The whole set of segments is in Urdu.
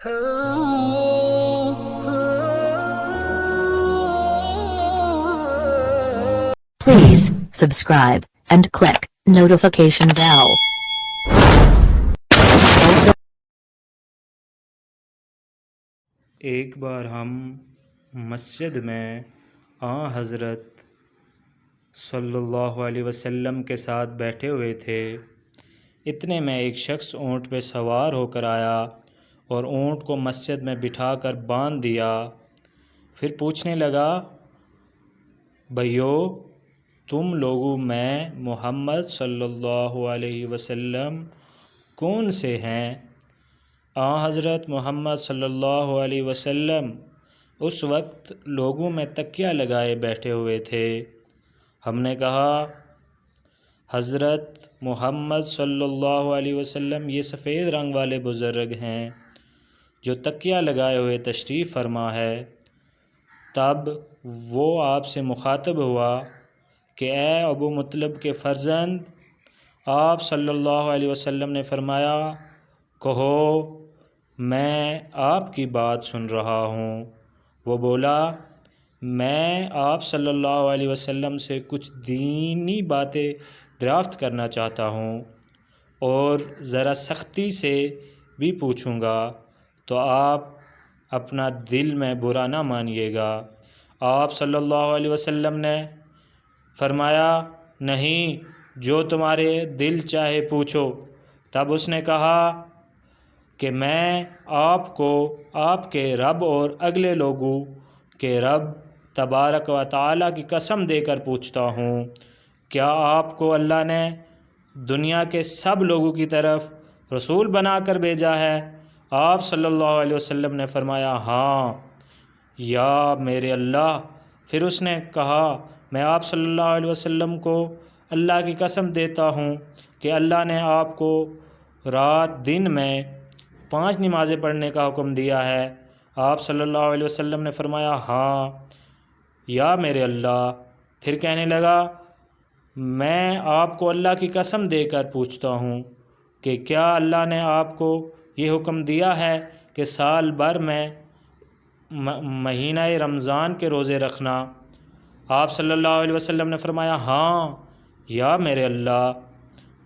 Please subscribe and click notification bell. Also, ایک بار ہم مسجد میں حضرت صلی اللہ علیہ وسلم کے ساتھ بیٹھے ہوئے تھے۔ اتنے میں ایک شخص اونٹ پہ سوار ہو کر آیا اور اونٹ کو مسجد میں بٹھا کر باندھ دیا۔ پھر پوچھنے لگا، بھائیو، تم لوگوں میں محمد صلی اللہ علیہ وسلم کون سے ہیں؟ حضرت محمد صلی اللہ علیہ وسلم اس وقت لوگوں میں تکیہ لگائے بیٹھے ہوئے تھے۔ ہم نے کہا، حضرت محمد صلی اللہ علیہ وسلم یہ سفید رنگ والے بزرگ ہیں جو تکیہ لگائے ہوئے تشریف فرما ہے۔ تب وہ آپ سے مخاطب ہوا کہ اے ابو مطلب کے فرزند، آپ صلی اللہ علیہ وسلم نے فرمایا، کہو میں آپ کی بات سن رہا ہوں۔ وہ بولا، میں آپ صلی اللہ علیہ وسلم سے کچھ دینی باتیں دریافت کرنا چاہتا ہوں اور ذرا سختی سے بھی پوچھوں گا، تو آپ اپنا دل میں برا نہ مانیے گا۔ آپ صلی اللہ علیہ وسلم نے فرمایا، نہیں، جو تمہارے دل چاہے پوچھو۔ تب اس نے کہا کہ میں آپ کو آپ کے رب اور اگلے لوگوں کے رب تبارک و تعالیٰ کی قسم دے کر پوچھتا ہوں، کیا آپ کو اللہ نے دنیا کے سب لوگوں کی طرف رسول بنا کر بھیجا ہے؟ آپ صلی اللہ علیہ وسلم نے فرمایا، ہاں یا میرے اللہ۔ پھر اس نے کہا، میں آپ صلی اللہ علیہ وسلم کو اللہ کی قسم دیتا ہوں کہ اللہ نے آپ کو رات دن میں 5 نمازیں پڑھنے کا حکم دیا ہے۔ آپ صلی اللہ علیہ وسلم نے فرمایا، ہاں یا میرے اللہ۔ پھر کہنے لگا، میں آپ کو اللہ کی قسم دے کر پوچھتا ہوں کہ کیا اللہ نے آپ کو یہ حکم دیا ہے کہ سال بھر میں مہینہ رمضان کے روزے رکھنا؟ آپ صلی اللہ علیہ وسلم نے فرمایا، ہاں یا میرے اللہ۔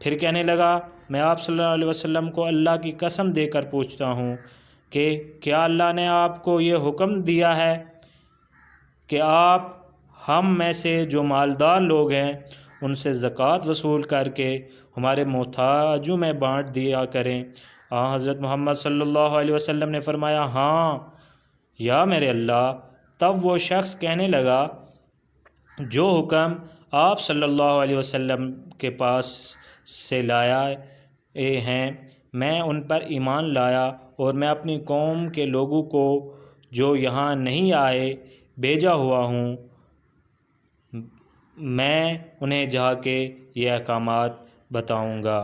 پھر کہنے لگا، میں آپ صلی اللہ علیہ وسلم کو اللہ کی قسم دے کر پوچھتا ہوں کہ کیا اللہ نے آپ کو یہ حکم دیا ہے کہ آپ ہم میں سے جو مالدار لوگ ہیں ان سے زکوٰۃ وصول کر کے ہمارے محتاجوں میں بانٹ دیا کریں؟ حضرت محمد صلی اللہ علیہ وسلم نے فرمایا، ہاں یا میرے اللہ۔ تب وہ شخص کہنے لگا، جو حکم آپ صلی اللہ علیہ وسلم کے پاس سے لایا ہیں میں ان پر ایمان لایا، اور میں اپنی قوم کے لوگوں کو جو یہاں نہیں آئے بھیجا ہوا ہوں، میں انہیں جا کے یہ احکامات بتاؤں گا۔